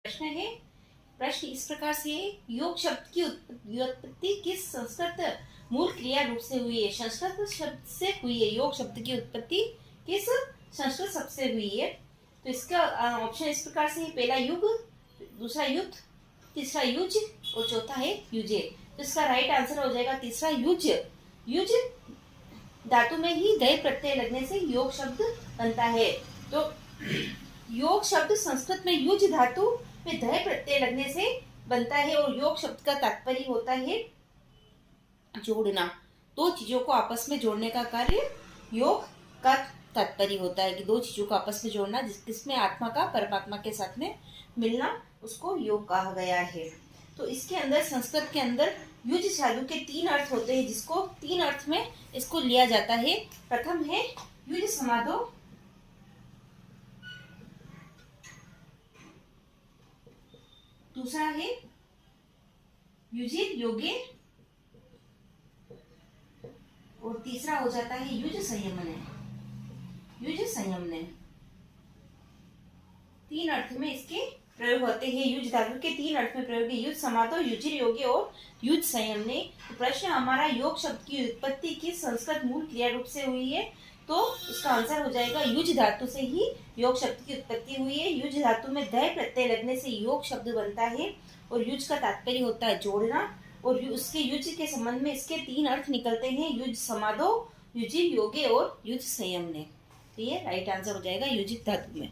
प्रश्न है। प्रश्न इस प्रकार से है, योग शब्द की व्युत्पत्ति किस संस्कृत मूल क्रिया रूप से हुई है? संस्कृत शब्द से हुई है। योग शब्द की उत्पत्ति किस संस्कृत शब्द से हुई है? तो इसका ऑप्शन इस प्रकार से है, पहला युग, दूसरा युद्ध, तीसरा युज और चौथा है युजे। तो इसका राइट आंसर हो जाएगा तीसरा युज। युज धातु में ही दय प्रत्यय लगने से योग शब्द बनता है। तो योग शब्द संस्कृत में युज धातु में दय प्रत्यय लगने से बनता है और योग शब्द का तात्पर्य होता है जोड़ना। दो चीजों को आपस में जोड़ने का कार्य योग का तात्पर्य होता है कि दो चीजों को आपस में जोड़ना, जिसमें आत्मा का परमात्मा के साथ में मिलना, उसको योग कहा गया है। तो इसके अंदर संस्कृत के अंदर युज धातु के तीन अर्थ होते हैं, जिसको तीन अर्थ में इसको लिया जाता है। प्रथम है युज समादो, दूसरा है युजिर योगे और तीसरा हो जाता है युज संयमने। युज संयमने तीन अर्थ में इसके प्रयोग होते हैं। युज धातु के तीन अर्थ में प्रयोग है, युज समादो, युजिर योगे और युज संयमने। तो प्रश्न हमारा योग शब्द की उत्पत्ति किस संस्कृत मूल क्रिया रूप से हुई है? तो उसका आंसर हो जाएगा युज धातु से ही योग शब्द की उत्पत्ति हुई है। युज धातु में दय प्रत्यय लगने से योग शब्द बनता है और युज का तात्पर्य होता है जोड़ना। और उसके युज के संबंध में इसके तीन अर्थ निकलते हैं, युज समादो, युजिर योगे और युज संयमने। तो ये राइट आंसर हो जाएगा युजित धातु में।